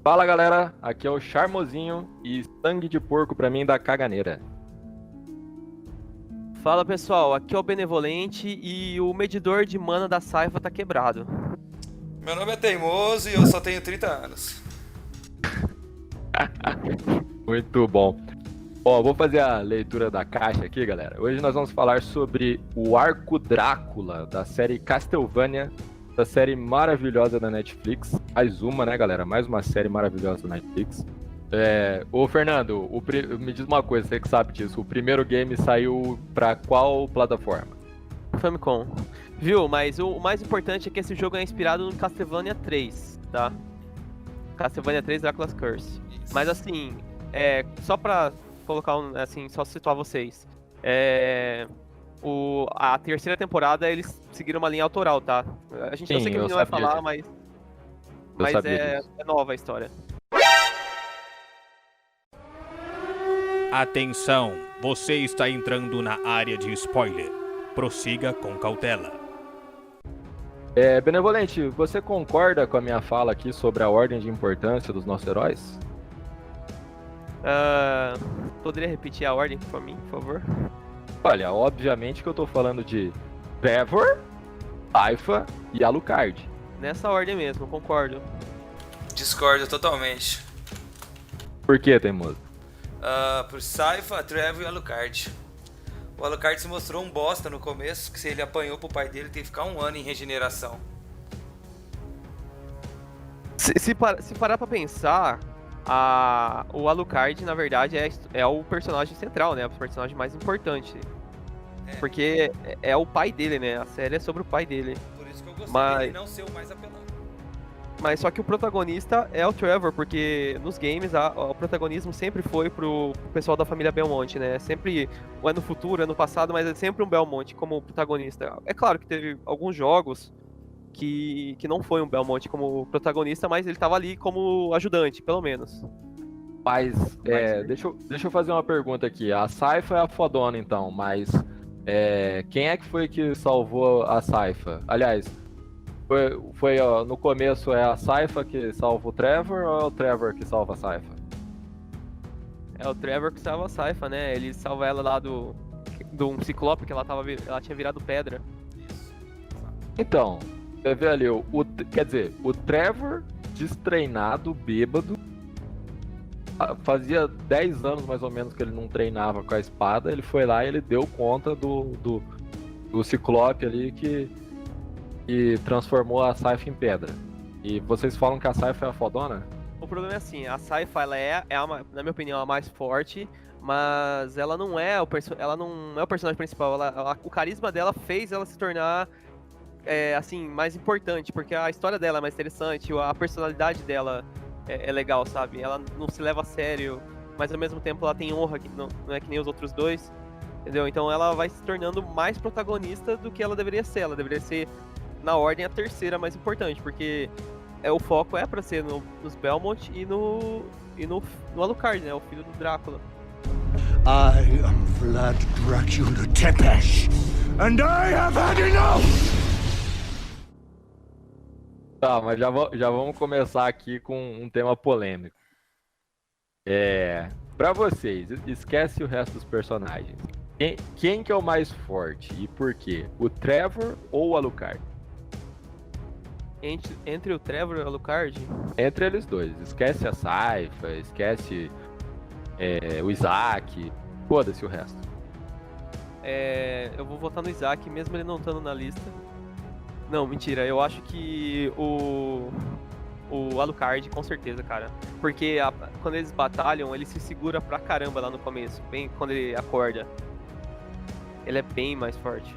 Fala galera, aqui é o Charmosinho e sangue de porco pra mim dá caganeira. Fala pessoal, aqui é o Benevolente e o medidor de mana da Saifa tá quebrado. Meu nome é Teimoso e eu só tenho 30 anos. Muito bom. Ó, vou fazer a leitura da caixa aqui, galera. Hoje nós vamos falar sobre o Arco Drácula da série Castlevania, da série maravilhosa da Netflix. Mais uma, né, galera? Mais uma série maravilhosa da Netflix. Ô Fernando, me diz uma coisa, você que sabe disso. O primeiro game saiu pra qual plataforma? Famicom. Viu, mas o mais importante é que esse jogo é inspirado no Castlevania 3, tá? Castlevania 3 Dracula's Curse. Isso. Mas assim, só pra colocar assim, só situar vocês. A terceira temporada eles seguiram uma linha autoral, tá? Eu sei que a eu gente não vai sabia falar, disso. mas, Eu sabia é disso. nova a história. Atenção, você está entrando na área de spoiler. Prossiga com cautela. Benevolente, você concorda com a minha fala aqui sobre a ordem de importância dos nossos heróis? Poderia repetir a ordem pra mim, por favor? Olha, obviamente que eu tô falando de Trevor, Saifa e Alucard. Nessa ordem mesmo, concordo. Discordo totalmente. Por que, teimoso? Por Saifa, Trevor e Alucard. O Alucard se mostrou um bosta no começo, que se ele apanhou pro pai dele, teve que ficar um ano em regeneração. Se parar pra pensar, o Alucard, na verdade, é o personagem central, né? O personagem mais importante. É. Porque é o pai dele, né? A série é sobre o pai dele. Por isso que eu gostei Mas- dele não ser o mais apelão. Mas só que o protagonista é o Trevor, porque nos games o protagonismo sempre foi pro pessoal da família Belmont, né? Sempre, ou é no futuro, é no passado, mas é sempre um Belmont como protagonista. É claro que teve alguns jogos que não foi um Belmont como protagonista, mas ele tava ali como ajudante, pelo menos. Mas, deixa eu fazer uma pergunta aqui. A Saifa é a fodona, então, mas quem é que foi que salvou a Saifa? Aliás, ó, no começo é a Saifa que salva o Trevor ou é o Trevor que salva a Saifa? É o Trevor que salva a Saifa, né? Ele salva ela lá do um ciclope que ela tinha virado pedra. Isso. Então, você vê ali, quer dizer, o Trevor destreinado, bêbado, fazia 10 anos mais ou menos que ele não treinava com a espada, ele foi lá e ele deu conta do Ciclope ali que transformou a Saifa em pedra. E vocês falam que a Saifa é a fodona? O problema é assim, a Saifa ela na minha opinião, a mais forte, mas ela não é o personagem principal. O carisma dela fez ela se tornar assim, mais importante, porque a história dela é mais interessante, a personalidade dela é legal, sabe? Ela não se leva a sério, mas ao mesmo tempo ela tem honra, que não é que nem os outros dois, entendeu? Então ela vai se tornando mais protagonista do que ela deveria ser. Ela deveria ser, na ordem, a terceira mais importante, porque o foco é pra ser nos Belmont e no Alucard, né? O filho do Drácula. I am Vlad Dracula Tepesh, and I have had enough! Tá, mas já vamos começar aqui com um tema polêmico. Pra vocês, esquece o resto dos personagens. Quem que é o mais forte e por quê? O Trevor ou o Alucard? Entre o Trevor e o Alucard, Entre eles dois. Esquece a Saifa, esquece o Isaac, foda-se o resto. eu vou votar no Isaac, mesmo ele não estando na lista. Não, mentira, eu acho que o Alucard, com certeza, cara. Porque quando eles batalham, ele se segura pra caramba lá no começo, bem quando ele acorda. Ele é bem mais forte.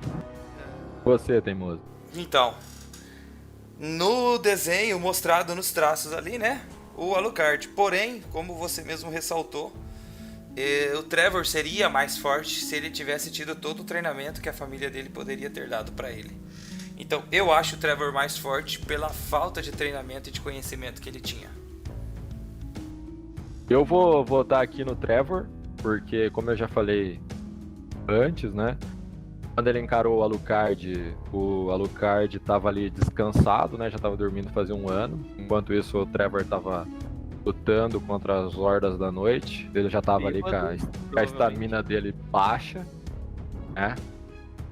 Você, teimoso. Então, no desenho mostrado nos traços ali, né? O Alucard. Porém, como você mesmo ressaltou, o Trevor seria mais forte se ele tivesse tido todo o treinamento que a família dele poderia ter dado pra ele. Então, eu acho o Trevor mais forte pela falta de treinamento e de conhecimento que ele tinha. Eu vou votar aqui no Trevor, porque como eu já falei antes, né? Quando ele encarou o Alucard tava ali descansado, né? Já tava dormindo fazia um ano. Enquanto isso, o Trevor tava lutando contra as hordas da noite. Ele já tava ali com a estamina dele baixa, né?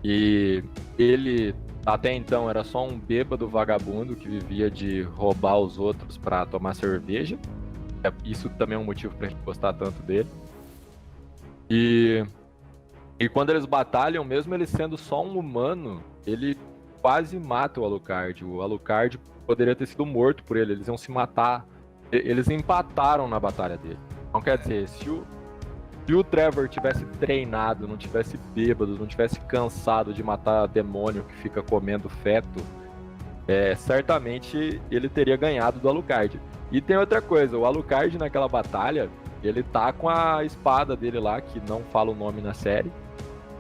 E ele, até então, era só um bêbado vagabundo que vivia de roubar os outros pra tomar cerveja. Isso também é um motivo pra gente gostar tanto dele. E quando eles batalham, mesmo ele sendo só um humano, ele quase mata o Alucard. O Alucard poderia ter sido morto por ele, eles iam se matar. Eles empataram na batalha dele. Então quer dizer, se o Trevor tivesse treinado, não tivesse bêbado, não tivesse cansado de matar demônio que fica comendo feto, certamente ele teria ganhado do Alucard. E tem outra coisa, o Alucard naquela batalha, ele tá com a espada dele lá, que não fala o nome na série.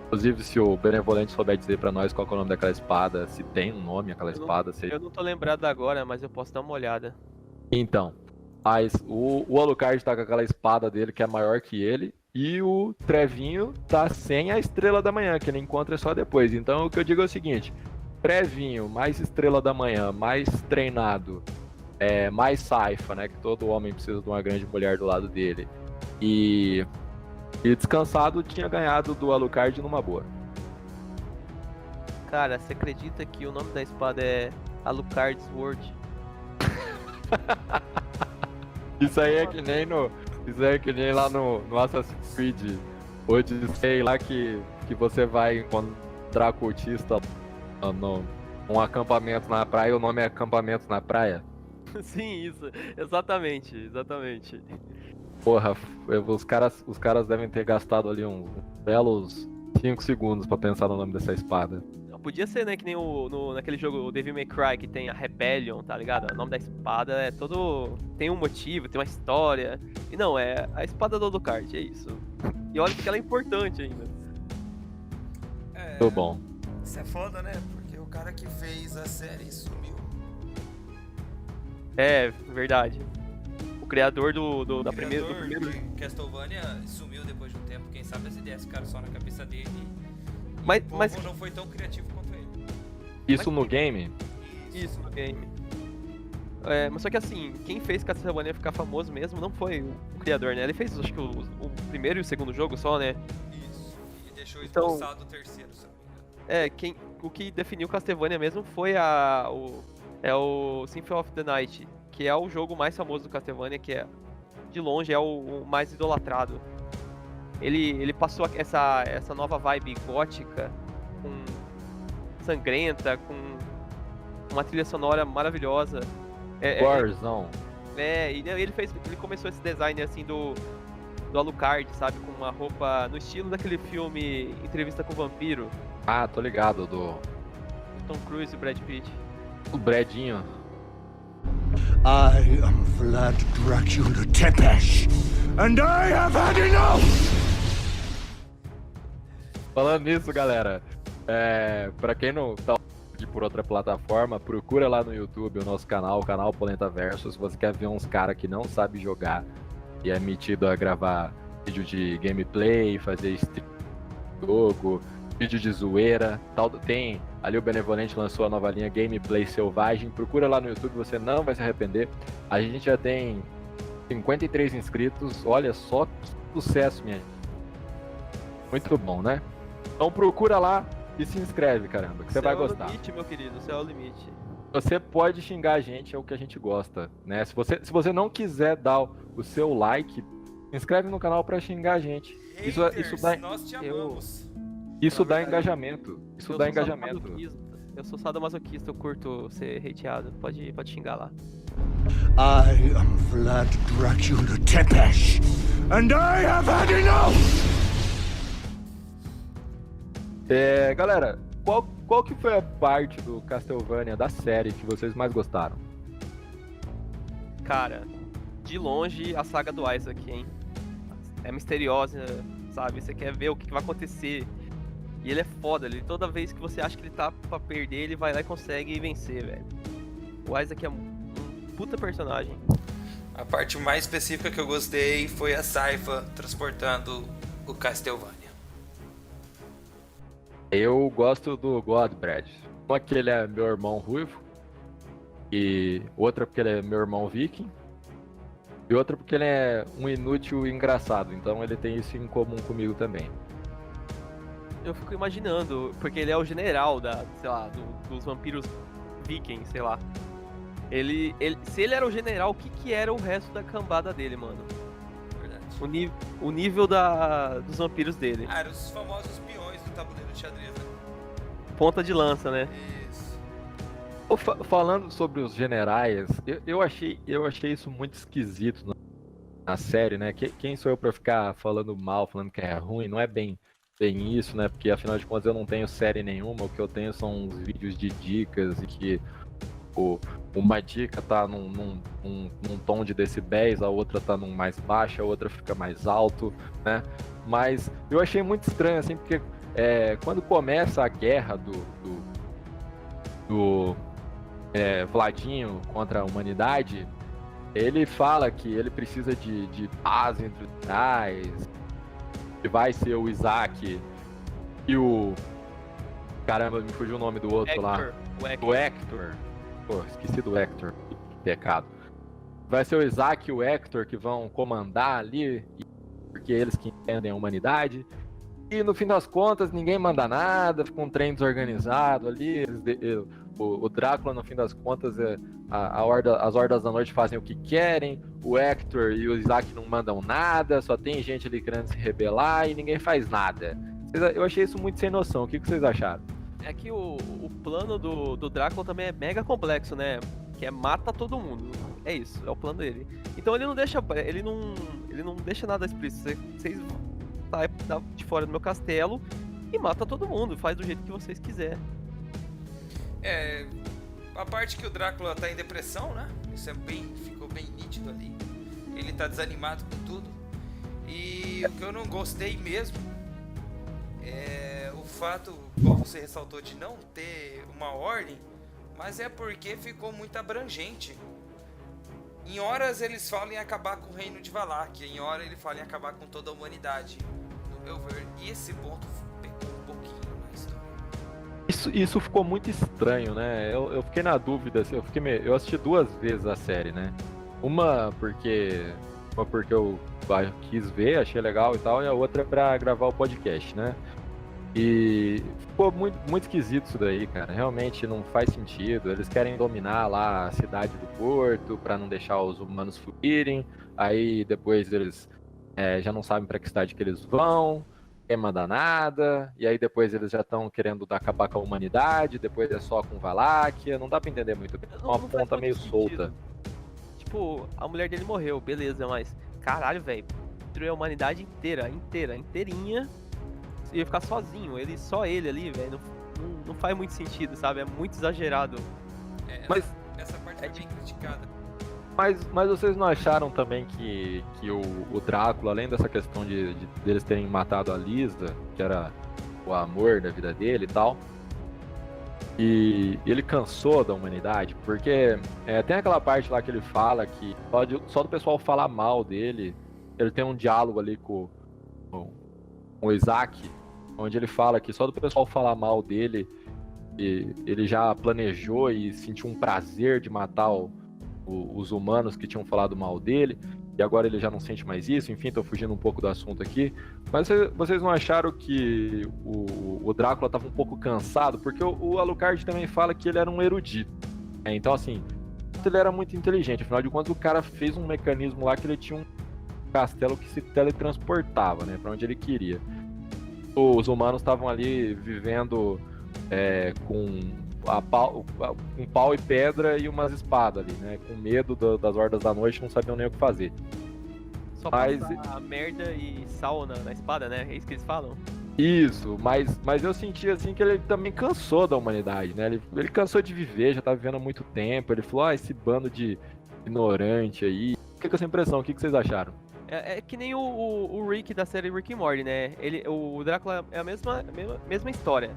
Inclusive, se o Benevolente souber dizer pra nós qual é o nome daquela espada, se tem um nome aquela espada. Eu não tô lembrado agora, mas eu posso dar uma olhada. Então, o Alucard tá com aquela espada dele que é maior que ele, e o Trevinho tá sem a Estrela da Manhã, que ele encontra só depois. Então o que eu digo é o seguinte: Trevinho, mais Estrela da Manhã, mais treinado, mais Saifa, né? Que todo homem precisa de uma grande mulher do lado dele. E descansado, tinha ganhado do Alucard numa boa. Cara, você acredita que o nome da espada é Alucard Sword? Isso aí é que nem lá no Assassin's Creed Odyssey lá que você vai encontrar cultista num acampamento na praia e o nome é acampamento na praia. Sim, isso. Exatamente. Porra, os caras devem ter gastado ali uns belos 5 segundos pra pensar no nome dessa espada. Podia ser, né, que nem naquele jogo, o Devil May Cry, que tem a Rebellion, tá ligado? O nome da espada é todo... tem um motivo, tem uma história. E não, é a espada do Alucard, é isso. E olha que ela é importante ainda. Muito bom. Isso é foda, né? Porque o cara que fez a série sumiu. É, verdade. O criador do primeiro... de Castlevania sumiu depois de um tempo. Quem sabe as ideias ficaram só na cabeça dele. Mas O povo não foi tão criativo quanto ele. Isso no game? Isso, no game. Mas só que assim, quem fez Castlevania ficar famoso mesmo não foi o criador, né? Ele fez, acho que o primeiro e o segundo jogo só, né? Isso. E deixou Então, esboçado o terceiro, se não me engano. O que definiu Castlevania mesmo foi o Symphony of the Night, que é o jogo mais famoso do Castlevania, que de longe é o mais idolatrado. Ele passou essa nova vibe gótica, sangrenta, com uma trilha sonora maravilhosa. Warzone. E ele começou esse design assim do Alucard, sabe? Com uma roupa no estilo daquele filme Entrevista com o Vampiro. Ah, tô ligado, do Tom Cruise e Brad Pitt. o Bredinho. I am Vlad Dracula Tepesh, and I have had enough! Falando nisso, galera, pra quem não tá aqui por outra plataforma, procura lá no YouTube o nosso canal, o canal Polenta Versus. Se você quer ver uns caras que não sabem jogar e é metido a gravar vídeo de gameplay, fazer stream de jogo, vídeo de zoeira, tal, tem ali o Benevolente lançou a nova linha Gameplay Selvagem. Procura lá no YouTube, você não vai se arrepender. A gente já tem 53 inscritos, olha só que sucesso, minha gente. Muito bom, né? Então procura lá e se inscreve, caramba, que você vai gostar. É o limite, meu querido, isso é o limite. Você pode xingar a gente, é o que a gente gosta, né? Se você não quiser dar o seu like, se inscreve no canal pra xingar a gente. Isso dá, Nós te amamos. isso dá engajamento. Isso dá engajamento. Eu sou sadomasoquista, eu curto ser hateado. Pode xingar lá. I am Vlad Dracula Tepesh, and I have had enough! Galera, qual que foi a parte do Castlevania da série que vocês mais gostaram? Cara, de longe a saga do Isaac, hein? É misteriosa, sabe? Você quer ver o que vai acontecer. E ele é foda, toda vez que você acha que ele tá pra perder, ele vai lá e consegue vencer, velho. O Isaac é um puta personagem. A parte mais específica que eu gostei foi a Saifa transportando o Castlevania. Eu gosto do Godbrad. Uma que ele é meu irmão ruivo, e outra porque ele é meu irmão viking. E outra porque ele é um inútil engraçado, então ele tem isso em comum comigo também. Eu fico imaginando, porque ele é o general sei lá, dos vampiros vikings, sei lá. Se ele era o general, o que era o resto da cambada dele, mano? Verdade. O nível dos vampiros dele. Eram os famosos peões do tabuleiro de xadrez, né? Ponta de lança, né? Isso. Falando sobre os generais, eu achei isso muito esquisito na série, né? Quem sou eu pra ficar falando mal, falando que é ruim? Não é bem isso, né? Porque afinal de contas eu não tenho série nenhuma, o que eu tenho são uns vídeos de dicas e que uma dica tá num tom de decibéis, a outra tá num mais baixo, a outra fica mais alto, né? Mas eu achei muito estranho, assim, porque quando começa a guerra do Vladinho contra a humanidade, ele fala que ele precisa de paz entre os generais, que vai ser o Isaac e o... Caramba, me fugiu o nome do outro lá. O Hector. Pô, esqueci do Hector. Que pecado. Vai ser o Isaac e o Hector que vão comandar ali, porque eles que entendem a humanidade. E no fim das contas, ninguém manda nada, fica um trem desorganizado ali. O Drácula, no fim das contas, as Hordas da Noite fazem o que querem. O Hector e o Isaac não mandam nada, só tem gente ali querendo se rebelar e ninguém faz nada. Eu achei isso muito sem noção. O que vocês acharam? É que o plano do Drácula também é mega complexo, né? Que é mata todo mundo. É isso, é o plano dele. Então ele não deixa nada explícito. Vocês saem de fora do meu castelo e mata todo mundo. Faz do jeito que vocês quiserem. A parte que o Drácula tá em depressão, né? Isso ficou bem nítido ali. Ele tá desanimado com tudo. E o que eu não gostei mesmo é o fato, como você ressaltou, de não ter uma ordem, mas é porque ficou muito abrangente. Em horas eles falam em acabar com o reino de Valaquia, em hora ele fala em acabar com toda a humanidade. No meu ver, esse ponto pecou um pouquinho na história. Isso ficou muito estranho, né? Eu fiquei na dúvida, assim, eu assisti 2 vezes a série, né? Uma porque eu quis ver, achei legal e tal, e a outra pra gravar o podcast, né? E ficou muito, muito esquisito isso daí, cara. Realmente não faz sentido. Eles querem dominar lá a cidade do porto pra não deixar os humanos fugirem. Aí depois eles já não sabem pra que cidade que eles vão, quem manda nada. E aí depois eles já estão querendo acabar com a humanidade. Depois é só com Valaquia. Não dá pra entender muito bem. Uma ponta meio solta. Tipo, a mulher dele morreu, beleza, mas caralho, velho, destruiu a humanidade inteirinha. Ia ficar sozinho, só ele ali, velho, não faz muito sentido, sabe? É muito exagerado. Mas essa parte foi bem criticada. Mas vocês não acharam também que o Drácula, além dessa questão de eles terem matado a Lisa, que era o amor da vida dele e tal, e ele cansou da humanidade? Porque tem aquela parte lá que ele fala que só do pessoal falar mal dele, ele tem um diálogo ali com o Isaac, onde ele fala que só do pessoal falar mal dele, ele já planejou e sentiu um prazer de matar os humanos que tinham falado mal dele, e agora ele já não sente mais isso. Enfim, tô fugindo um pouco do assunto aqui, mas vocês não acharam que o Drácula tava um pouco cansado? Porque o Alucard também fala que ele era um erudito, então assim, ele era muito inteligente, afinal de contas o cara fez um mecanismo lá que ele tinha um castelo que se teletransportava, né, pra onde ele queria. Os humanos estavam ali vivendo com pau e pedra e umas espadas ali, né? Com medo das Hordas da Noite, não sabiam nem o que fazer. Só passar merda e sal na espada, né? É isso que eles falam? Isso, mas eu senti assim que ele também cansou da humanidade, né? Ele cansou de viver, já tá vivendo há muito tempo. Ele falou, esse bando de ignorante aí. Fiquei com essa impressão, o que vocês acharam? É que nem o Rick da série Rick and Morty, né? O Drácula é a mesma história.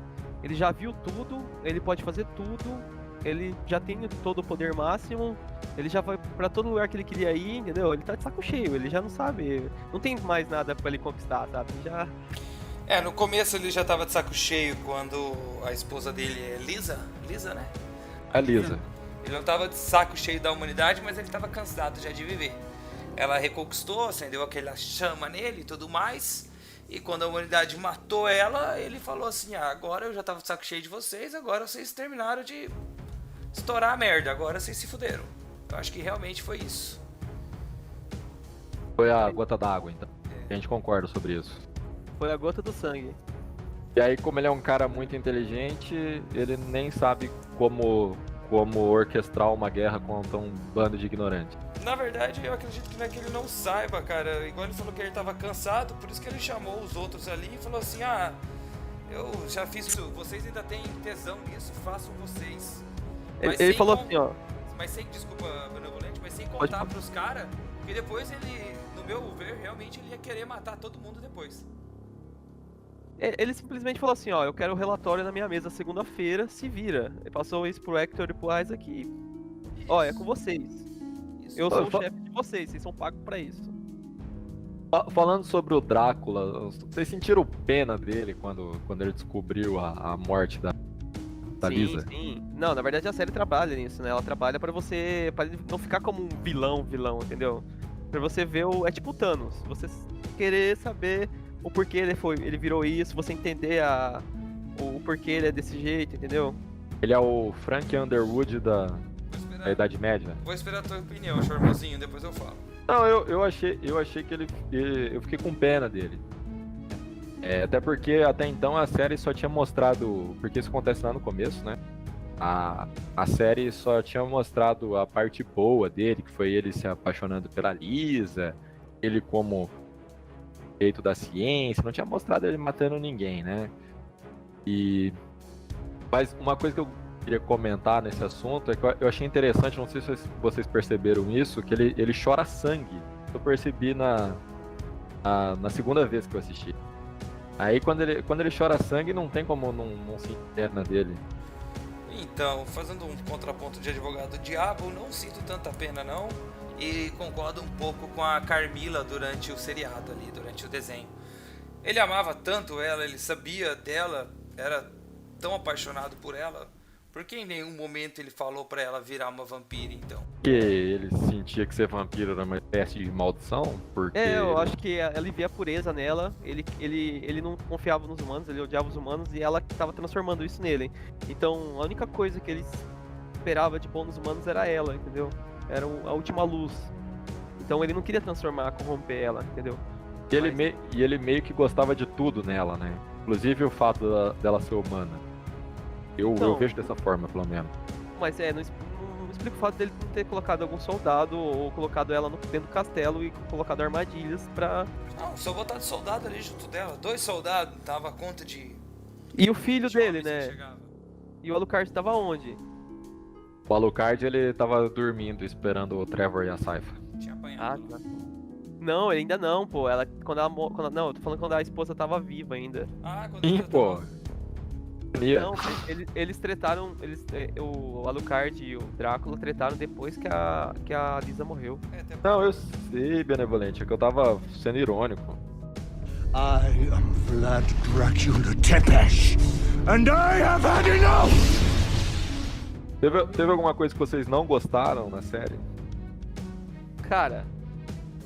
Ele já viu tudo, ele pode fazer tudo, ele já tem todo o poder máximo, ele já vai pra todo lugar que ele queria ir, entendeu? Ele tá de saco cheio, ele já não sabe, não tem mais nada pra ele conquistar, sabe? No começo ele já tava de saco cheio quando a esposa dele é Lisa, né? A Lisa. Ele não tava de saco cheio da humanidade, mas ele tava cansado já de viver. ela reconquistou, acendeu aquela chama nele e tudo mais. E quando a humanidade matou ela, ele falou assim: agora eu já tava de saco cheio de vocês, agora vocês terminaram de estourar a merda, agora vocês se fuderam. Eu acho que realmente foi isso. Foi a gota d'água, então. A gente concorda sobre isso. Foi a gota do sangue. E aí, como ele é um cara muito inteligente, ele nem sabe como orquestrar uma guerra contra um bando de ignorantes. Na verdade, eu acredito que não é que ele não saiba, cara. Igual ele falou que ele tava cansado, por isso que ele chamou os outros ali e falou assim: eu já fiz isso, vocês ainda têm tesão nisso, façam vocês. Ele falou assim, ó. Mas sem, desculpa, benevolente, mas sem contar pros caras, que depois ele, no meu ver, realmente ele ia querer matar todo mundo depois. Ele simplesmente falou assim, ó, eu quero o relatório na minha mesa segunda-feira, se vira. Ele passou isso pro Hector e pro Isaac e... Ó, é com vocês. Isso. Eu sou o chefe de vocês são pagos pra isso. Falando sobre o Drácula, vocês sentiram pena dele quando ele descobriu a morte da Lisa? Sim. Não, na verdade a série trabalha nisso, né? Ela trabalha pra você... pra ele não ficar como um vilão, entendeu? Pra você ver é tipo o Thanos. Você querer saber o porquê ele virou isso, você entender o porquê ele é desse jeito, entendeu? Ele é o Frank Underwood da Idade Média. Vou esperar a tua opinião, charmosinho, depois eu falo. Não, eu achei que eu fiquei com pena dele. Até porque até então a série só tinha mostrado, porque isso acontece lá no começo, né? A série só tinha mostrado a parte boa dele, que foi ele se apaixonando pela Lisa, ele como jeito da ciência, não tinha mostrado ele matando ninguém, né? Mas uma coisa que eu queria comentar nesse assunto é que eu achei interessante, não sei se vocês perceberam isso, que ele chora sangue. Eu percebi na segunda vez que eu assisti. Aí quando ele chora sangue, não tem como não sentir pena dele. Então, fazendo um contraponto de advogado do diabo, não sinto tanta pena não. E concordo um pouco com a Carmila durante o seriado ali, durante o desenho. Ele amava tanto ela, ele sabia dela, era tão apaixonado por ela. Por que em nenhum momento ele falou pra ela virar uma vampira, então? Porque ele sentia que ser vampiro era uma espécie de maldição? Porque... eu acho que ele via a pureza nela, ele não confiava nos humanos, ele odiava os humanos e ela estava transformando isso nele. Então a única coisa que ele esperava de bom nos humanos era ela, entendeu? Era a última luz. Então ele não queria corromper ela, entendeu? E ele meio que gostava de tudo nela, né? Inclusive o fato dela ser humana. Eu vejo dessa forma, pelo menos. Mas não explica o fato dele não ter colocado algum soldado ou colocado ela dentro do castelo e colocado armadilhas pra... Não, só botar de soldado ali junto dela. 2 soldados, dava conta de... E o filho dele, né? E o Alucard tava onde? O Alucard, ele tava dormindo, esperando o Trevor e a Saifa. Tinha apanhado. Tá. Não, ele ainda não, pô. Não, eu tô falando quando a esposa tava viva ainda. Quando Sim, ele pô. tava... Não, eles tretaram, o Alucard e o Drácula tretaram depois que a Lisa morreu. Não, eu sei, benevolente, é que eu tava sendo irônico. I am Vlad Dracula Tepesh, and I have had enough! Teve alguma coisa que vocês não gostaram na série? Cara,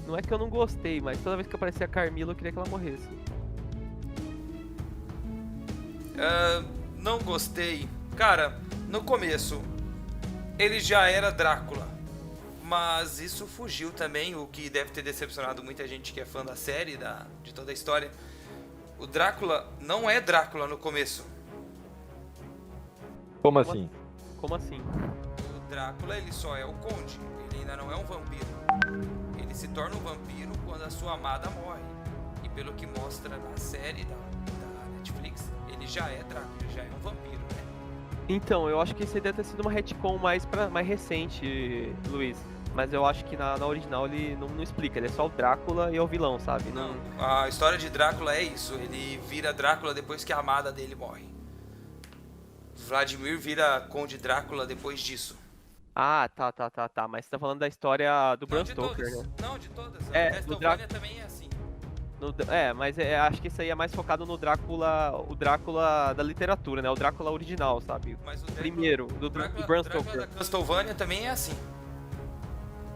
não é que eu não gostei, mas toda vez que aparecia a Carmila eu queria que ela morresse. Não gostei. Cara, no começo ele já era Drácula, mas isso fugiu também, o que deve ter decepcionado muita gente que é fã da série, de toda a história. O Drácula não é Drácula no começo. Como assim? Como assim? O Drácula, ele só é o conde, ele ainda não é um vampiro. Ele se torna um vampiro quando a sua amada morre. E pelo que mostra na série da Netflix, ele já é Drácula, ele já é um vampiro, né? Então, eu acho que isso aí deve ter sido uma retcon mais recente, Luiz. Mas eu acho que na original ele não explica, ele é só o Drácula e é o vilão, sabe? Não, a história de Drácula é isso, ele vira Drácula depois que a amada dele morre. Vladimir vira Conde Drácula depois disso. Ah, tá. Mas você tá falando da história do Bram Stoker, né? Não, de todas. A do Castlevania também é assim. Mas acho que isso aí é mais focado no Drácula, o Drácula da literatura, né? O Drácula original, sabe? Mas o Primeiro, do Bram Drácula Stoker. da Castlevania também é assim.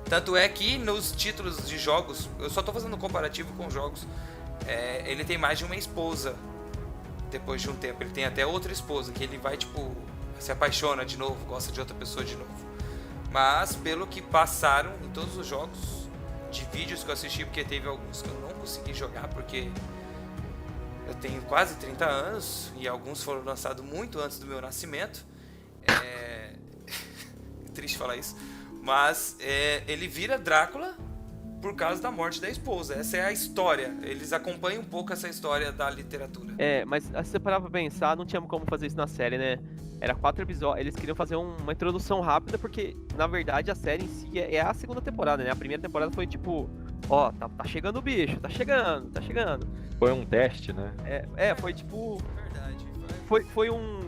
Tanto é que nos títulos de jogos, eu só tô fazendo um comparativo com jogos, ele tem mais de uma esposa depois de um tempo. Ele tem até outra esposa, que ele vai, tipo, se apaixona de novo, gosta de outra pessoa de novo. Mas, pelo que passaram em todos os jogos de vídeos que eu assisti, porque teve alguns que eu não consegui jogar, porque eu tenho quase 30 anos e alguns foram lançados muito antes do meu nascimento. Triste falar isso. Mas ele vira Drácula por causa da morte da esposa. Essa é a história. Eles acompanham um pouco essa história da literatura. Mas se você parar pra pensar, não tinha como fazer isso na série, né? Era 4 episódios. Eles queriam fazer uma introdução rápida, porque, na verdade, a série em si é a segunda temporada, né? A primeira temporada foi tipo, ó, tá chegando o bicho, tá chegando. Foi um teste, né? Foi tipo... Verdade. Foi um...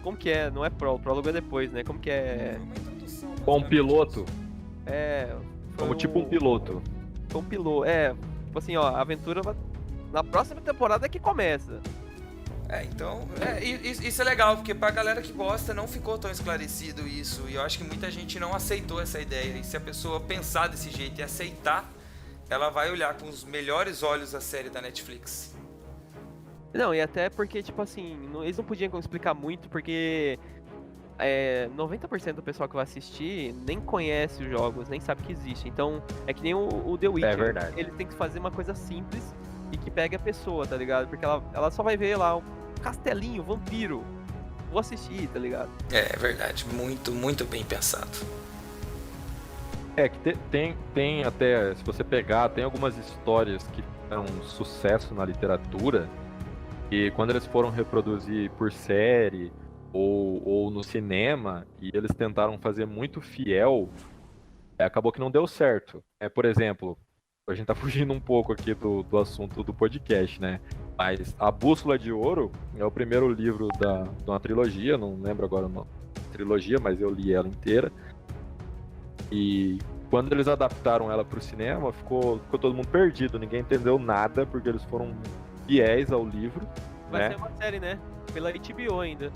Como que é? Não é prólogo é depois, né? Como que é? Foi uma introdução. Com um piloto, Foi como tipo um piloto. Foi um piloto. Tipo assim, ó, a aventura na próxima temporada é que começa. Então, isso é legal, porque pra galera que gosta não ficou tão esclarecido isso, e eu acho que muita gente não aceitou essa ideia, e se a pessoa pensar desse jeito e aceitar, ela vai olhar com os melhores olhos a série da Netflix. Não, e até porque, tipo assim, eles não podiam explicar muito, porque 90% do pessoal que vai assistir nem conhece os jogos, nem sabe que existe. Então, é que nem o The Witcher. É verdade. Ele tem que fazer uma coisa simples e que pegue a pessoa, tá ligado? Porque ela só vai ver lá um castelinho, vampiro. Vou assistir, tá ligado? É verdade, muito, muito bem pensado. Que tem até, se você pegar, tem algumas histórias que fizeram um sucesso na literatura, e quando eles foram reproduzir por série ou no cinema, e eles tentaram fazer muito fiel, acabou que não deu certo. Por exemplo, a gente tá fugindo um pouco aqui do assunto do podcast, né? Mas A Bússola de Ouro é o primeiro livro de uma trilogia, não lembro agora o nome da trilogia, mas eu li ela inteira. E quando eles adaptaram ela pro cinema, ficou todo mundo perdido, ninguém entendeu nada, porque eles foram fiéis ao livro. Vai né? ser uma série, né? Pela HBO ainda.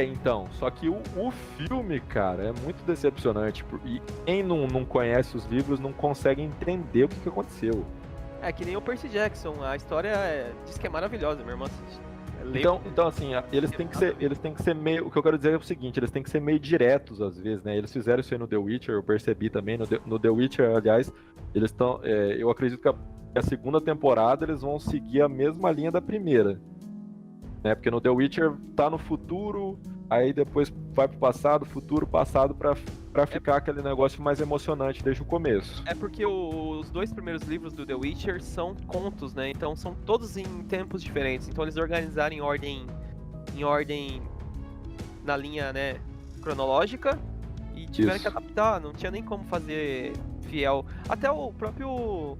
Então, só que o filme, cara, é muito decepcionante. E quem não conhece os livros não consegue entender o que aconteceu. É que nem o Percy Jackson, a história diz que é maravilhosa, meu irmão assiste. Então assim, eles têm que ser meio. O que eu quero dizer é o seguinte, eles têm que ser meio diretos às vezes, né? Eles fizeram isso aí no The Witcher, eu percebi também. No The Witcher, aliás, eles estão. Eu acredito que a segunda temporada eles vão seguir a mesma linha da primeira. Né? Porque no The Witcher tá no futuro, aí depois vai pro passado, futuro, passado, pra ficar aquele negócio mais emocionante desde o começo. É porque os 2 primeiros livros do The Witcher são contos, né? Então são todos em tempos diferentes. Então eles organizaram em ordem na linha, né, cronológica, e tiveram que adaptar, não tinha nem como fazer fiel. Até o próprio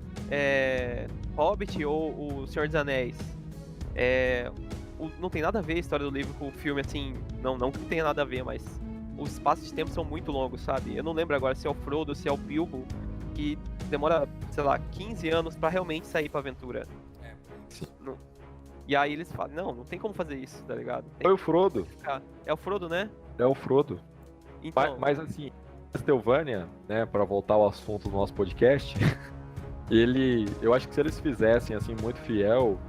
Hobbit ou o Senhor dos Anéis. Não tem nada a ver a história do livro com o filme, assim, não que tenha nada a ver, mas os espaços de tempo são muito longos, sabe? Eu não lembro agora se é o Frodo ou se é o Bilbo, que demora, sei lá, 15 anos pra realmente sair pra aventura. E aí eles falam, não tem como fazer isso, tá ligado? Foi o Frodo. É o Frodo, né? É o Frodo. Então, Mas assim, Castlevania, né, pra voltar ao assunto do nosso podcast, eu acho que se eles fizessem, assim, muito fiel,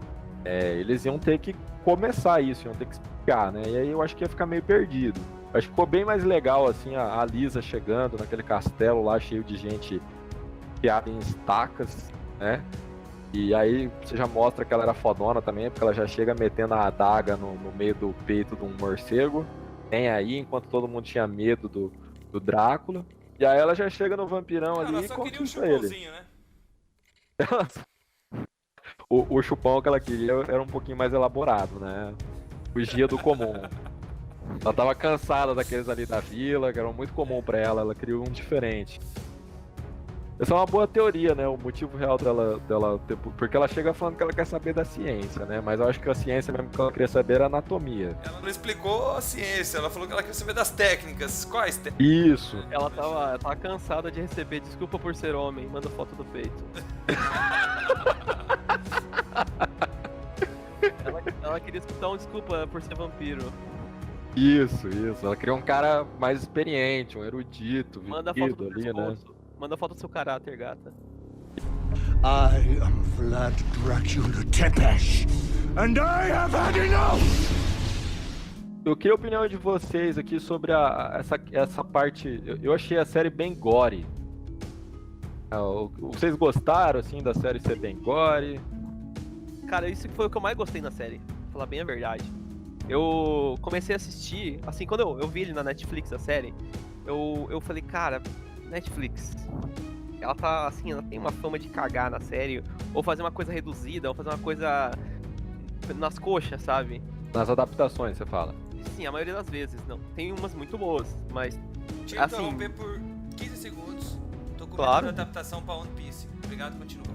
eles iam ter que começar isso, iam ter que explicar, né? E aí eu acho que ia ficar meio perdido. Acho que ficou bem mais legal, assim, a Lisa chegando naquele castelo lá, cheio de gente piada em estacas, né? E aí você já mostra que ela era fodona também, porque ela já chega metendo a adaga no meio do peito de um morcego, nem aí, enquanto todo mundo tinha medo do Drácula. E aí ela já chega no vampirão ali e conquista ele. Né? O chupão que ela queria era um pouquinho mais elaborado, né? Fugia do comum. Ela tava cansada daqueles ali da vila, que eram muito comum pra ela criou um diferente. Essa é uma boa teoria, né? O motivo real dela porque ela chega falando que ela quer saber da ciência, né? Mas eu acho que a ciência mesmo que ela queria saber era a anatomia. Ela não explicou a ciência, ela falou que ela queria saber das técnicas. Quais técnicas? Isso. Ela tava cansada de receber desculpa por ser homem, manda foto do peito. ela queria escutar um desculpa por ser vampiro. Isso. Ela queria um cara mais experiente, um erudito, Manda foto do ali, pescoço. né? Manda foto do seu caráter, gata. I am Vlad Dracula Tepesh, and I have had enough! Eu queria a opinião de vocês aqui sobre essa parte. Eu achei a série bem gore. Vocês gostaram, assim, da série ser bem gore? Cara, isso que foi o que eu mais gostei na série, pra falar bem a verdade. Eu comecei a assistir, assim, quando eu vi ele na Netflix, a série, eu falei, cara, Netflix, ela tá, assim, ela tem uma fama de cagar na série, ou fazer uma coisa reduzida, ou fazer uma coisa nas coxas, sabe? Nas adaptações, você fala. Sim, a maioria das vezes, não. Tem umas muito boas, mas, Te assim... interromper por 15 segundos. Tô com Claro. medo da adaptação pra One Piece. Obrigado, continua.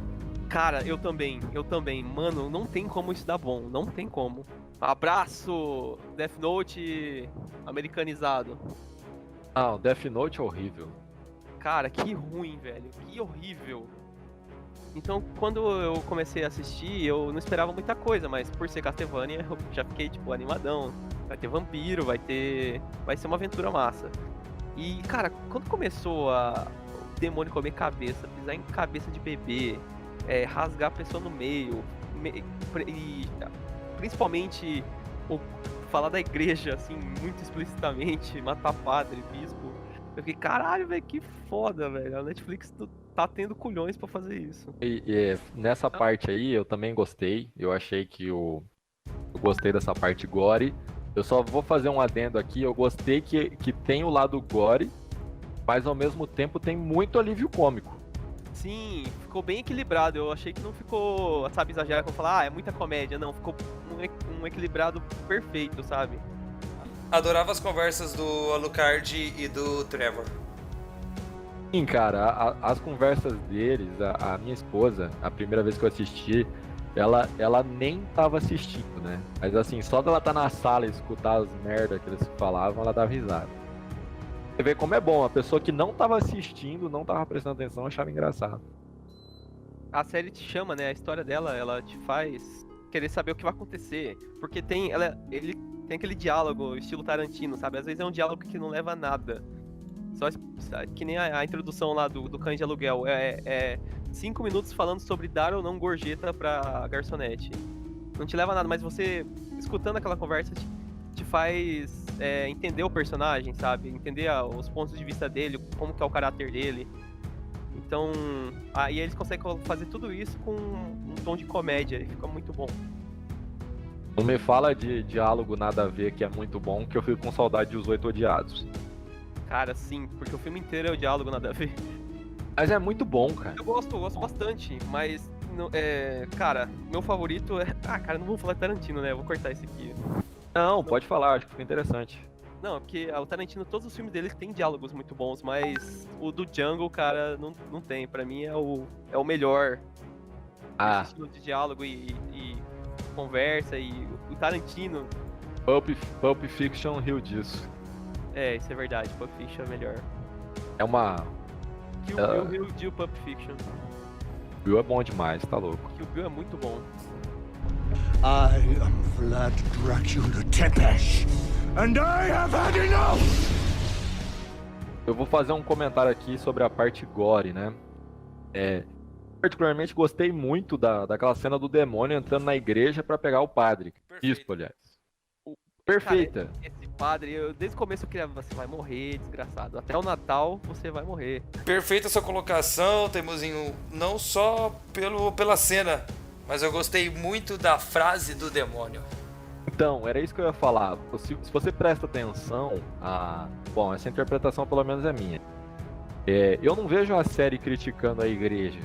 Cara, eu também. Mano, não tem como isso dar bom, não tem como. Abraço, Death Note americanizado. Não, Death Note é horrível. Cara, que ruim, velho, que horrível. Então, quando eu comecei a assistir, eu não esperava muita coisa, mas por ser Castlevania, eu já fiquei, tipo, animadão. Vai ter vampiro, vai ser uma aventura massa. E, cara, quando começou o demônio comer cabeça, pisar em cabeça de bebê, rasgar a pessoa no meio, e principalmente falar da igreja, assim, muito explicitamente, matar padre, bispo, eu fiquei, caralho, velho, que foda, velho, a Netflix tá tendo culhões pra fazer isso. E nessa parte aí, eu também gostei. Eu achei que eu gostei dessa parte gore. Eu só vou fazer um adendo aqui. Eu gostei que tem o lado gore, mas ao mesmo tempo tem muito alívio cômico. Sim, ficou bem equilibrado. Eu achei que não ficou, sabe, exagerado, como falar, é muita comédia. Não, ficou um equilibrado perfeito, sabe? Adorava as conversas do Alucard e do Trevor. Sim, cara, as conversas deles, a minha esposa, a primeira vez que eu assisti, ela nem tava assistindo, né? Mas assim, só dela tá na sala e escutar as merdas que eles falavam, ela dava risada. Você vê como é bom, a pessoa que não tava assistindo, não tava prestando atenção, achava engraçado. A série te chama, né? A história dela, ela te faz querer saber o que vai acontecer. Porque ele tem aquele diálogo, estilo Tarantino, sabe? Às vezes é um diálogo que não leva a nada. Só que nem a introdução lá do Cães de Aluguel. É 5 minutos falando sobre dar ou não gorjeta pra garçonete. Não te leva a nada, mas você, escutando aquela conversa, te faz entender o personagem, sabe? Entender os pontos de vista dele, como que é o caráter dele. Então, aí eles conseguem fazer tudo isso com um tom de comédia e fica muito bom. Não me fala de diálogo nada a ver que é muito bom, que eu fico com saudade de Os Oito Odiados. Cara, sim, porque o filme inteiro é o diálogo nada a ver. Mas é muito bom, cara. Eu gosto bastante, mas, cara, meu favorito é... Ah, cara, não vou falar de Tarantino, né? Eu vou cortar esse aqui. Não, pode falar, acho que fica interessante. Não, porque o Tarantino, todos os filmes dele tem diálogos muito bons, mas o do Django, cara, não tem. Pra mim é o melhor. Ah. Esse estilo de diálogo e conversa, e o Tarantino... Pulp Fiction riu disso. Isso é verdade, Pulp Fiction é melhor. É uma... Kill Bill riu Pulp Fiction. Bill é bom demais, tá louco. Kill Bill é muito bom. I am Vlad Dracula Tepesh, and I have had enough! Eu vou fazer um comentário aqui sobre a parte gore, né? Particularmente gostei muito daquela cena do demônio entrando na igreja pra pegar o padre. Bispo, aliás. Perfeita. Cara, esse padre, desde o começo eu queria, você vai morrer, desgraçado. Até o Natal você vai morrer. Perfeita sua colocação, Teimozinho. Não só pela cena, mas eu gostei muito da frase do demônio. Então, era isso que eu ia falar. Se você presta atenção, bom, essa interpretação pelo menos é minha. Eu não vejo a série criticando a igreja.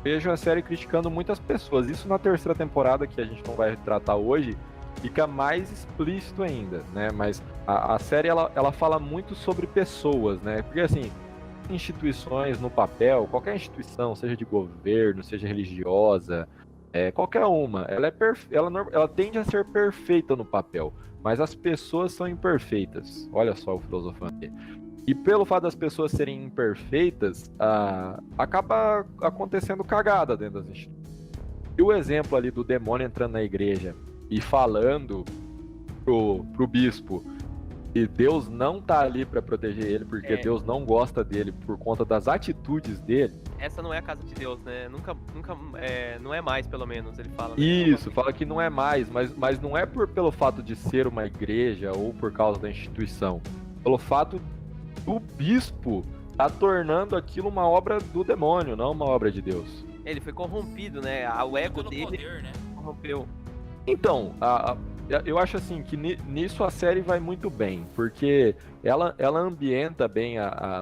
Vejo a série criticando muitas pessoas. Isso na terceira temporada, que a gente não vai tratar hoje, fica mais explícito ainda, né? Mas a série, ela fala muito sobre pessoas, né? Porque, assim, instituições no papel, qualquer instituição, seja de governo, seja religiosa, qualquer uma, ela tende a ser perfeita no papel, mas as pessoas são imperfeitas. Olha só o filosofando aqui. E pelo fato das pessoas serem imperfeitas, acaba acontecendo cagada dentro das instituições. E o exemplo ali do demônio entrando na igreja e falando pro bispo E Deus não tá ali pra proteger ele, porque Deus não gosta dele por conta das atitudes dele. Essa não é a casa de Deus, né? Nunca, não é mais, pelo menos, ele fala. Né? Isso, fala que não é mais, mas não é pelo fato de ser uma igreja ou por causa da instituição. Pelo fato do bispo tá tornando aquilo uma obra do demônio, não uma obra de Deus. Ele foi corrompido, né? O ego Pelo dele poder, né? corrompeu. Então, eu acho assim que nisso a série vai muito bem, porque ela ambienta bem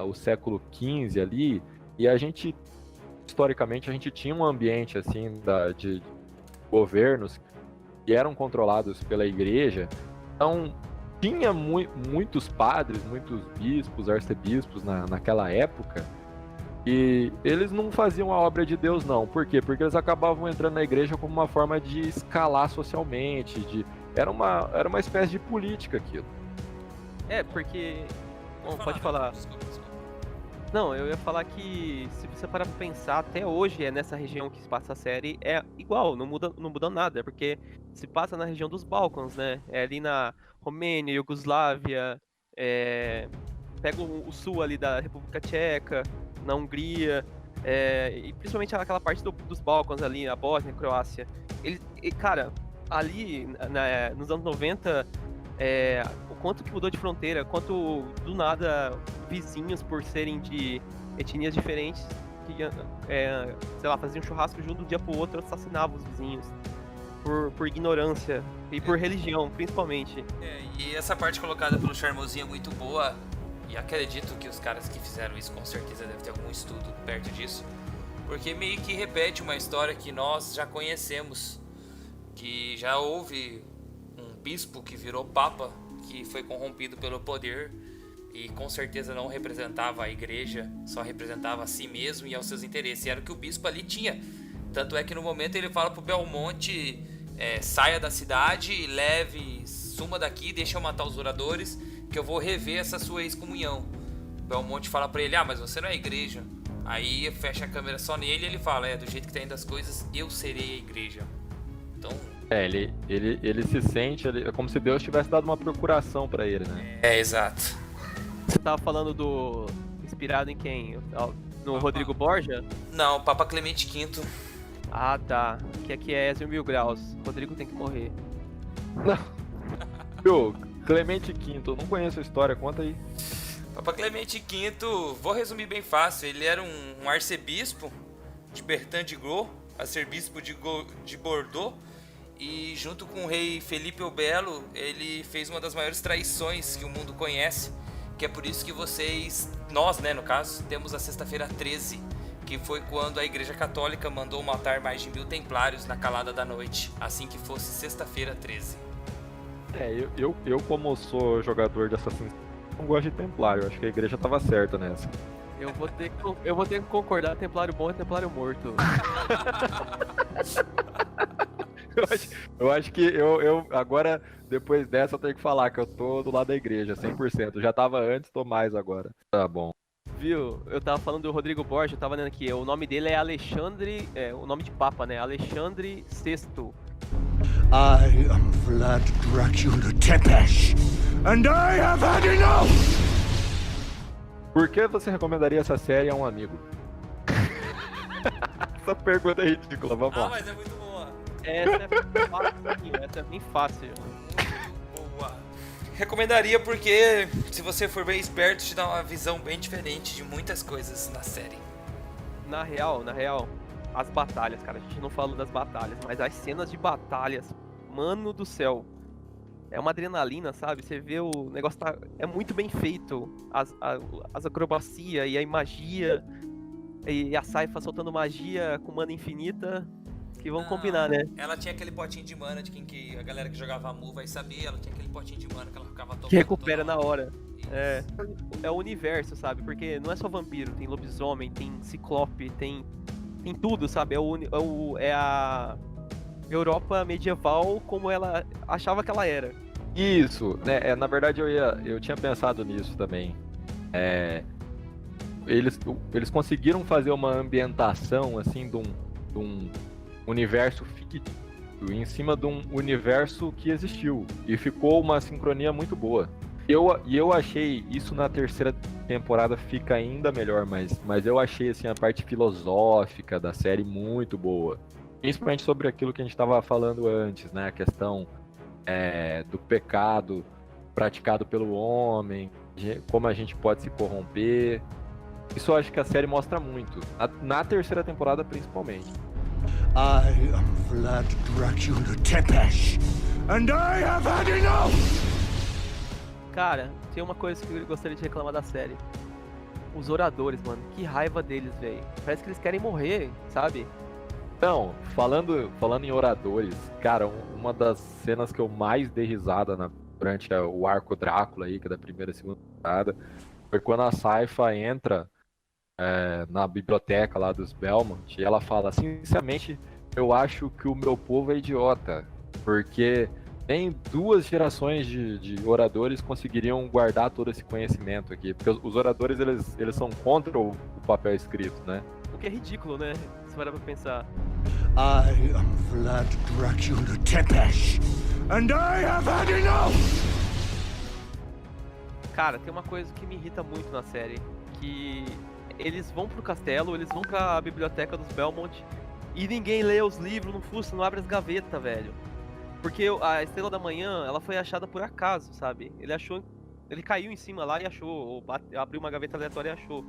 o século XV ali, e a gente, historicamente, a gente tinha um ambiente assim de governos que eram controlados pela igreja, então tinha muitos padres, muitos bispos, arcebispos naquela época, e eles não faziam a obra de Deus não. Por quê? Porque eles acabavam entrando na igreja como uma forma de escalar socialmente, era uma espécie de política aquilo. Porque... Bom, pode falar. Desculpa. Não, eu ia falar que se você parar pra pensar, até hoje é nessa região que se passa a série, é igual, não muda nada, porque se passa na região dos Balcãs, né? É ali na Romênia, Iugoslávia, pega o sul ali da República Tcheca, na Hungria, e principalmente aquela parte dos Balcãs ali, a Bósnia, a Croácia. Cara, ali nos anos 90, o quanto que mudou de fronteira, quanto do nada vizinhos, por serem de etnias diferentes, que, sei lá, faziam churrasco junto de um dia pro outro, assassinavam os vizinhos. Por ignorância e por religião, principalmente. E essa parte colocada pelo Charmosinho é muito boa. E acredito que os caras que fizeram isso com certeza devem ter algum estudo perto disso. Porque meio que repete uma história que nós já conhecemos. Que já houve um bispo que virou papa, que foi corrompido pelo poder. E com certeza não representava a igreja, só representava a si mesmo e aos seus interesses. E era o que o bispo ali tinha. Tanto é que no momento ele fala pro Belmonte... saia da cidade, suma daqui, deixa eu matar os oradores, que eu vou rever essa sua excomunhão. O Belmonte fala pra ele, mas você não é igreja. Aí fecha a câmera só nele e ele fala, do jeito que tá indo as coisas, eu serei a igreja. Então... ele se sente, é como se Deus tivesse dado uma procuração pra ele, né? Exato. Você tava falando inspirado em quem? No Rodrigo Borgia? Não, Papa Clemente V. Ah, tá. Que aqui é Ezio 1000 graus. Rodrigo tem que morrer. Não. Clemente V, eu não conheço a história, conta aí. Papa Clemente V, vou resumir bem fácil. Ele era um arcebispo de Bertin de Gros, arcebispo de Bordeaux. E junto com o rei Felipe o Belo, ele fez uma das maiores traições que o mundo conhece. Que é por isso que nós, né, no caso, temos a Sexta-feira 13. Que foi quando a Igreja Católica mandou matar mais de 1000 templários na calada da noite, assim que fosse Sexta-feira 13. Eu como sou jogador de Assassin's Creed, não gosto de templário, acho que a igreja tava certa nessa. Eu vou ter que concordar, templário bom é templário morto. eu acho que eu agora, depois dessa, eu tenho que falar que eu tô do lado da igreja, 100%. Eu já tava antes, tô mais agora. Tá bom. Viu? Eu tava falando do Rodrigo Borgia, eu tava vendo aqui, o nome dele é Alexandre, o nome de Papa, né? Alexandre VI. I am Vlad Dracula Tepesh, and I have had enough! Por que você recomendaria essa série a um amigo? Essa pergunta é ridícula, vamos lá. Mas é muito boa. Essa é fácil, essa é bem fácil. Boa. Recomendaria porque, se você for bem esperto, te dá uma visão bem diferente de muitas coisas na série. Na real, as batalhas, cara, a gente não falou das batalhas, mas as cenas de batalhas, mano do céu, é uma adrenalina, sabe? Você vê o negócio é muito bem feito, as acrobacias e a magia, e a Saifa soltando magia com mana infinita, que vão combinar, né? Ela tinha aquele potinho de mana de que a galera que jogava Mu vai saber, ela tinha aquele potinho de mana que ela ficava tocando. Que recupera na hora. Isso. É o universo, sabe? Porque não é só vampiro, tem lobisomem, tem ciclope, tem tudo, sabe? É a Europa medieval como ela achava que ela era. Isso, né? Na verdade eu tinha pensado nisso também. Eles conseguiram fazer uma ambientação assim de um universo fictício em cima de um universo que existiu e ficou uma sincronia muito boa. Eu achei isso na terceira temporada fica ainda melhor, mas eu achei assim a parte filosófica da série muito boa. Principalmente sobre aquilo que a gente estava falando antes, né? A questão do pecado praticado pelo homem, como a gente pode se corromper. Isso eu acho que a série mostra muito. Na terceira temporada, principalmente. I am Vlad Dracula Tepesh, and I have had enough! Cara, tem uma coisa que eu gostaria de reclamar da série. Os oradores, mano. Que raiva deles, velho. Parece que eles querem morrer, sabe? Então, falando em oradores, cara, uma das cenas que eu mais dei risada durante o arco Drácula aí, que é da primeira e segunda temporada, foi quando a Sypha entra na biblioteca lá dos Belmont e ela fala, sinceramente, eu acho que o meu povo é idiota, porque nem 2 gerações de oradores conseguiriam guardar todo esse conhecimento aqui, porque os oradores, eles são contra o papel escrito, né? O que é ridículo, né? Se parar pra pensar. I am Vlad Dracula Tepesh, and I have had enough! Cara, tem uma coisa que me irrita muito na série, que eles vão pro castelo, eles vão pra biblioteca dos Belmont e ninguém lê os livros, não fuça, não abre as gavetas, velho. Porque a Estrela da Manhã, ela foi achada por acaso, sabe? Ele caiu em cima lá e achou, ou abriu uma gaveta aleatória e achou.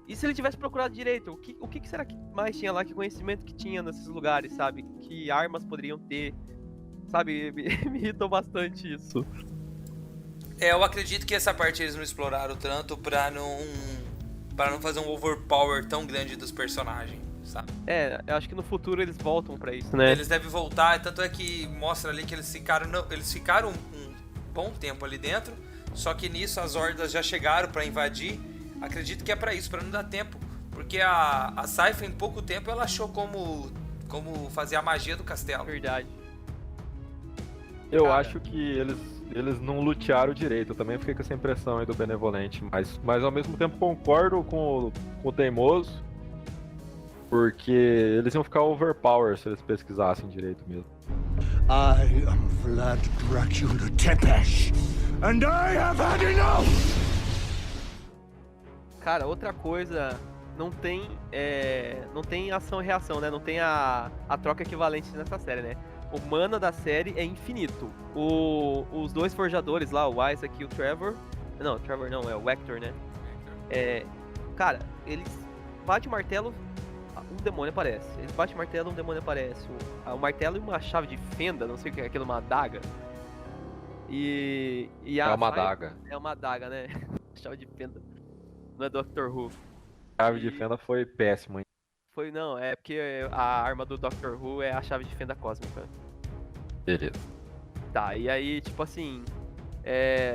E se ele tivesse procurado direito, o que será que mais tinha lá? Que conhecimento que tinha nesses lugares, sabe? Que armas poderiam ter, sabe? Me irritou bastante isso. Eu acredito que essa parte eles não exploraram tanto pra não fazer um overpower tão grande dos personagens, sabe? Eu acho que no futuro eles voltam pra isso, né? Eles devem voltar, tanto é que mostra ali que eles ficaram um bom tempo ali dentro, só que nisso as hordas já chegaram pra invadir. Acredito que é pra isso, pra não dar tempo, porque a Sypha em pouco tempo ela achou como fazer a magia do castelo. Verdade. Eu Cara. acho que eles não lutearam direito. Eu também fiquei com essa impressão aí do Benevolente. Mas ao mesmo tempo concordo com o Teimoso. Porque eles iam ficar overpower se eles pesquisassem direito mesmo. I am Vlad Dracula Tepesh, and I have had enough! Cara, outra coisa, não tem ação e reação, né? Não tem a troca equivalente nessa série, né? O mana da série é infinito. Os 2 forjadores lá, o Isaac e o Trevor... Não, o Trevor não, é o Hector, né? Cara, eles batem o martelo, um demônio aparece. Eles batem o martelo, um demônio aparece. O martelo e uma chave de fenda, não sei o que é aquilo, uma adaga. E É uma adaga. É uma adaga, né? Chave de fenda. Não é Doctor Who. A chave de fenda foi péssima, hein? Não, é porque a arma do Doctor Who é a chave de fenda cósmica. Beleza. Tá, e aí, tipo assim,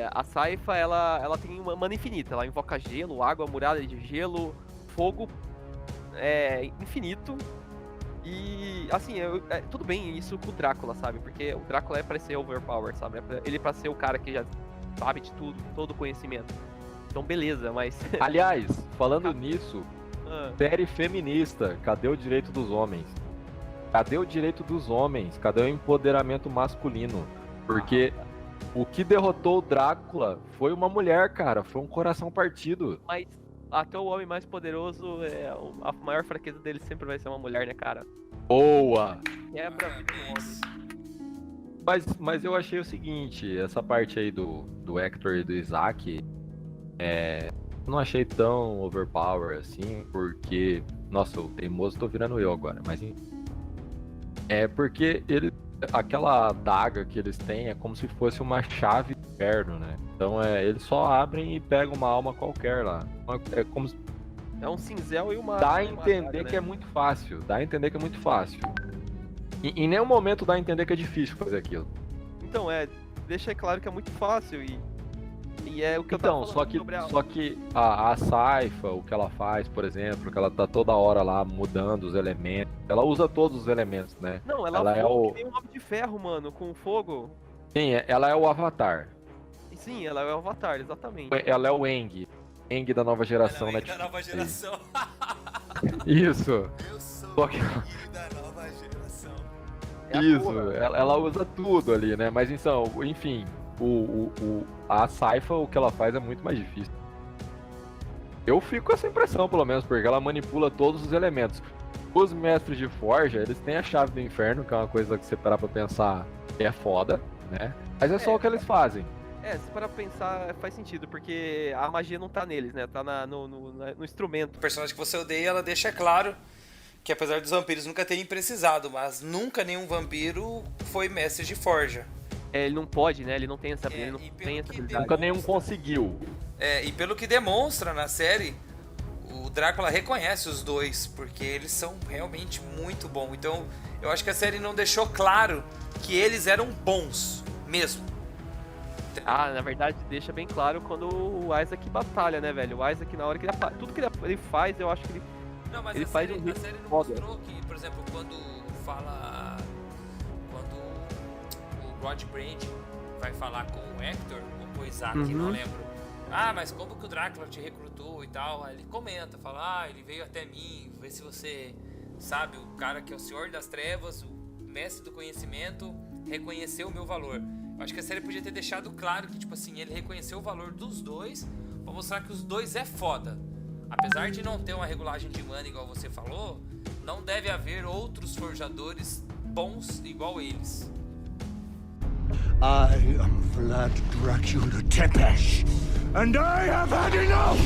a Sypha, ela tem uma mana infinita. Ela invoca gelo, água, muralha de gelo, fogo, infinito. E, assim, tudo bem isso com o Drácula, sabe? Porque o Drácula é pra ser overpower, sabe? Ele é pra ser o cara que já sabe de tudo, todo o conhecimento. Então, beleza, mas... Aliás, falando nisso, Ah, série feminista, cadê o direito dos homens? Cadê o direito dos homens? Cadê o empoderamento masculino? Porque o que derrotou o Drácula foi uma mulher, cara. Foi um coração partido. mas até o homem mais poderoso, a maior fraqueza dele sempre vai ser uma mulher, né, cara? Boa! Quebra a vida do homem. Mas eu achei o seguinte, essa parte aí do Hector e do Isaac, não achei tão overpower assim, porque... Nossa, o Teimoso tô virando eu agora, mas... porque aquela adaga que eles têm é como se fosse uma chave do inferno, né? Então eles só abrem e pegam uma alma qualquer lá. É como se... É um cinzel e uma... Dá a uma entender adaga, que né? é muito fácil. Dá a entender que é muito fácil. Em nenhum momento dá a entender que é difícil fazer aquilo. Então, deixa claro que é muito fácil e é o que eu Então, tava só falando que, sobre só que a Sypha, o que ela faz, por exemplo, que ela tá toda hora lá mudando os elementos. Ela usa todos os elementos, né? Não, ela ela é voa o- que nem um homem de ferro, mano, com fogo. Sim, ela é o Avatar. E sim, ela é o Avatar, exatamente. Ela é o Aang. Aang da nova geração, Ela é né? da nova geração. Isso, Eu sou Só que- o filho da nova geração. É a isso. porra. Ela usa tudo ali, né? Mas então, enfim, a Sypha, o que ela faz é muito mais difícil. Eu fico com essa impressão, pelo menos, porque ela manipula todos os elementos. Os mestres de Forja, eles têm a chave do inferno, que é uma coisa que você parar pra pensar é foda, né? Mas é só o que eles fazem. Se parar pra pensar, faz sentido, porque a magia não tá neles, né? Tá no instrumento. O personagem que você odeia, ela deixa claro que apesar dos vampiros nunca terem precisado, mas nunca nenhum vampiro foi mestre de forja. Ele não pode, né? Ele não tem essa e habilidade. pelo Nunca nenhum conseguiu. E pelo que demonstra na série, o Drácula reconhece os dois, porque eles são realmente muito bons. Então, eu acho que a série não deixou claro que eles eram bons mesmo. Na verdade, deixa bem claro quando o Isaac batalha, né, velho? O Isaac, na hora que tudo que ele faz, eu acho que ele... Não, mas ele a faz série, um jeito a série não foda. mostrou que, por exemplo, quando o Rod Brand vai falar com o Hector, ou com o Isaac, não lembro. Mas como que o Drácula te recrutou e tal? Aí ele comenta, fala, ele veio até mim, ver se você sabe, o cara que é o Senhor das Trevas, o mestre do conhecimento, reconheceu o meu valor. Eu acho que a série podia ter deixado claro que, tipo assim, ele reconheceu o valor dos dois, pra mostrar que os dois é foda. Apesar de não ter uma regulagem de mana igual você falou, não deve haver outros forjadores bons igual eles. I am Vlad Dracula Tepesh, and I have had enough!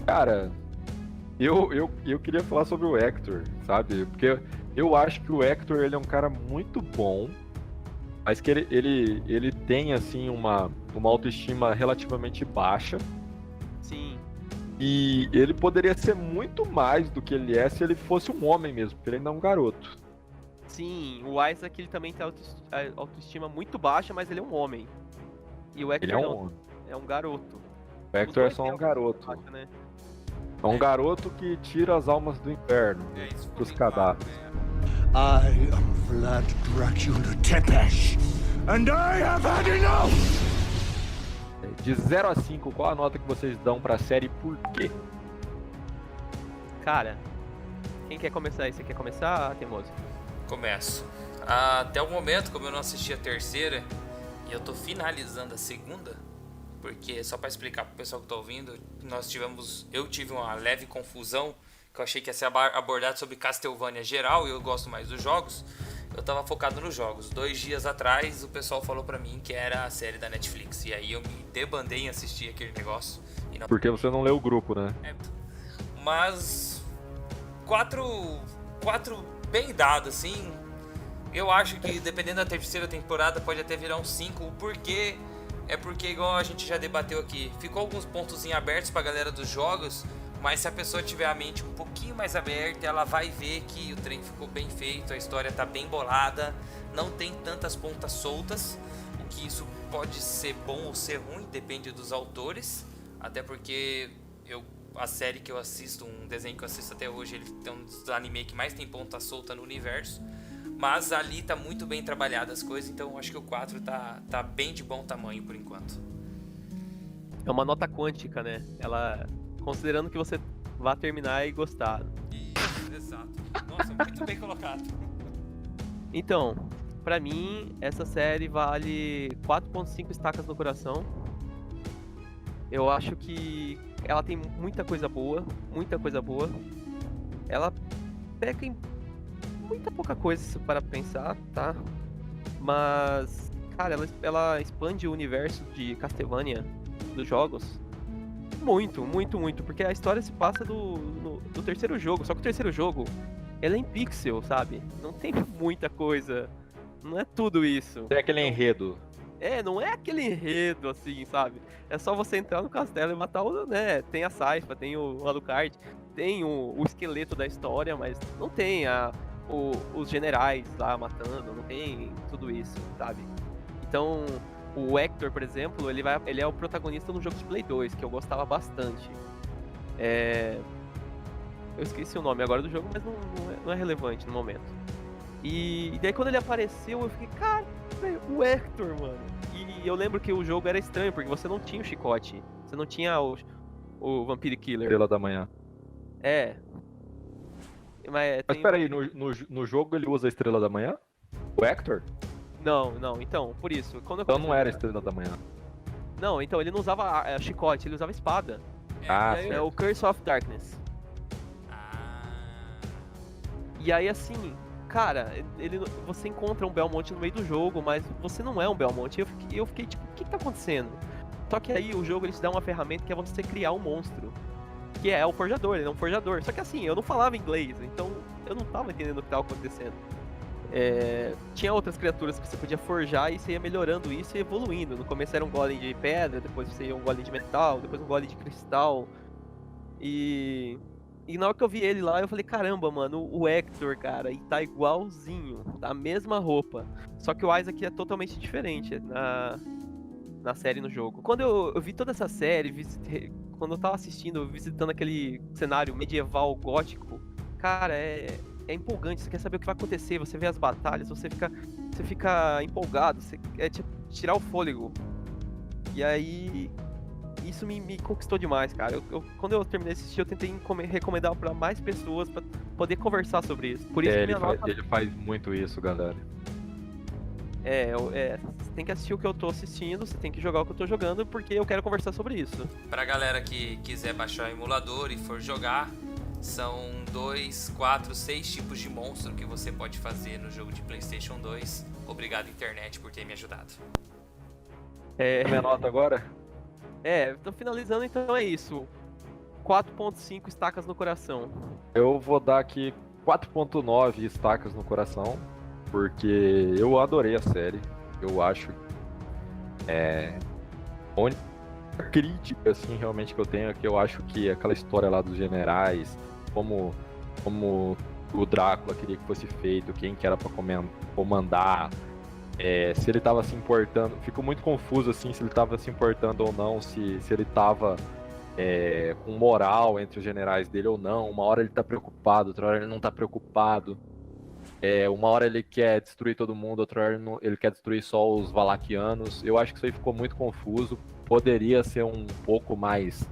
Cara, eu queria falar sobre o Hector, sabe? Porque eu acho que o Hector, ele é um cara muito bom, mas que ele tem, assim, uma autoestima relativamente baixa. Sim. E ele poderia ser muito mais do que ele é se ele fosse um homem mesmo, porque ele ainda é um garoto. Sim, o Isaac, ele também tem autoestima muito baixa, mas ele é um homem. E o Hector Ele é um não, homem. é um garoto. O Hector é só um garoto. Baixa, né? É um garoto que tira as almas do inferno Isso ficou dos bem claro, cadáveres. I am Vlad Dracula Tepesh, and I have had enough! De 0 a 5, qual a nota que vocês dão pra série e por quê? Cara, quem quer começar aí? Você quer começar, Teimoso? Começo. Até o momento, como eu não assisti a terceira e eu tô finalizando a segunda, porque só pra explicar pro pessoal que tá ouvindo, eu tive uma leve confusão, que eu achei que ia ser abordado sobre Castlevania geral, e eu gosto mais dos jogos. Eu tava focado nos jogos. 2 dias atrás o pessoal falou pra mim que era a série da Netflix, e aí eu me debandei em assistir aquele negócio. E não... Porque você não leu o grupo, né? Mas 4 bem dado, assim. Eu acho que dependendo da terceira temporada pode até virar um 5. O porquê é porque, igual a gente já debateu aqui, ficou alguns pontos em abertos pra galera dos jogos, mas se a pessoa tiver a mente um pouquinho mais aberta, ela vai ver que o trem ficou bem feito, a história tá bem bolada, não tem tantas pontas soltas, o que isso pode ser bom ou ser ruim, depende dos autores, até porque a série que eu assisto, um desenho que eu assisto até hoje, ele tem um dos anime que mais tem ponta solta no universo, mas ali tá muito bem trabalhado as coisas, então eu acho que o 4 tá bem de bom tamanho por enquanto. É uma nota quântica, né? Ela, considerando que você vá terminar e gostar. Isso, exato. Nossa, muito bem colocado. Então, pra mim, essa série vale 4.5 estacas no coração. Eu acho que ela tem muita coisa boa, muita coisa boa. Ela peca em muita pouca coisa para pensar, tá? Mas, cara, ela expande o universo de Castlevania dos jogos muito, muito, muito, porque a história se passa do terceiro jogo, só que o terceiro jogo, ela é em pixel, sabe? Não tem muita coisa, não é tudo isso. Tem aquele enredo. Não é aquele enredo, assim, sabe? É só você entrar no castelo e matar o, né? Tem a Sypha, tem o Alucard, tem o esqueleto da história, mas não tem os generais lá matando, não tem tudo isso, sabe? Então, o Hector, por exemplo, ele é o protagonista no jogo de Play 2, que eu gostava bastante. Eu esqueci o nome agora do jogo, mas não é relevante no momento. E daí quando ele apareceu, eu fiquei, cara, o Hector, mano. E eu lembro que o jogo era estranho, porque você não tinha o chicote, você não tinha o Vampire Killer. Estrela da Manhã. Mas, Mas peraí, no jogo ele usa a Estrela da Manhã? O Hector? Não, então, por isso. Quando eu Então comecei não a era a jogar- Estrela da Manhã. Não, então ele não usava chicote, ele usava espada. Ah, E aí, é certo. o Curse of Darkness. Ah, E aí, assim, cara, você encontra um Belmont no meio do jogo, mas você não é um Belmont. Eu fiquei tipo, o que tá acontecendo? Só que aí o jogo ele te dá uma ferramenta que é você criar um monstro. Que é o forjador, ele é um forjador. Só que assim, eu não falava inglês, então eu não tava entendendo o que tava acontecendo. Tinha outras criaturas que você podia forjar e você ia melhorando isso e evoluindo. No começo era um golem de pedra, depois você ia um golem de metal, depois um golem de cristal. E na hora que eu vi ele lá, eu falei, caramba, mano, o Hector, cara, e tá igualzinho, tá a mesma roupa. Só que o Isaac é totalmente diferente na série, no jogo. Quando eu vi toda essa série, quando eu tava assistindo, visitando aquele cenário medieval gótico, cara, é empolgante, você quer saber o que vai acontecer, você vê as batalhas, você fica empolgado, é tipo tirar o fôlego. E aí, isso me conquistou demais, cara. Quando eu terminei de assistir, eu tentei recomendar pra mais pessoas pra poder conversar sobre isso. Por isso que minha nota... Ele faz muito isso, galera. Você tem que assistir o que eu tô assistindo, você tem que jogar o que eu tô jogando, porque eu quero conversar sobre isso. pra galera que quiser baixar o emulador e for jogar, são 2, 4, 6 tipos de monstro que você pode fazer no jogo de PlayStation 2. Obrigado, internet, por ter me ajudado. A minha nota agora? Tô finalizando, então é isso. 4.5 estacas no coração. Eu vou dar aqui 4.9 estacas no coração, porque eu adorei a série. Eu acho a única crítica assim realmente que eu tenho é que eu acho que aquela história lá dos generais, como o Drácula queria que fosse feito, quem que era pra comandar, se ele tava se importando, fico muito confuso assim se ele tava se importando ou não, se ele tava com moral entre os generais dele ou não. Uma hora ele tá preocupado, outra hora ele não tá preocupado. Uma hora ele quer destruir todo mundo, outra hora ele quer destruir só os Valaquianos. Eu acho que isso aí ficou muito confuso. Poderia ser um pouco mais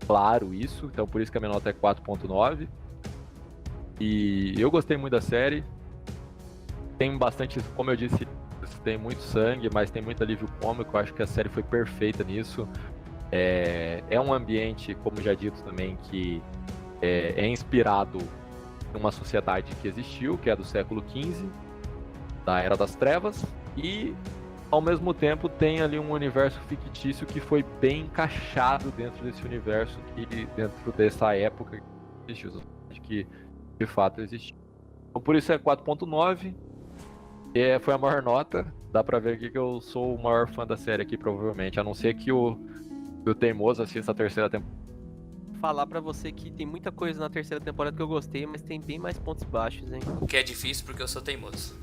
claro isso, então por isso que a minha nota é 4.9. E eu gostei muito da série. Tem bastante, como eu disse, tem muito sangue, mas tem muito alívio cômico. Eu acho que a série foi perfeita nisso. É um ambiente, como já dito também, que é inspirado em uma sociedade que existiu, que é do século XV, da Era das Trevas, e ao mesmo tempo tem ali um universo fictício que foi bem encaixado dentro desse universo e dentro dessa época que existiu, que de fato existiu. Então por isso é 4.9. Foi a maior nota. Dá pra ver aqui que eu sou o maior fã da série aqui, provavelmente, a não ser que o Teimoso assista a terceira temporada. Falar pra você que tem muita coisa na terceira temporada que eu gostei, mas tem bem mais pontos baixos, hein? O que é difícil porque eu sou teimoso.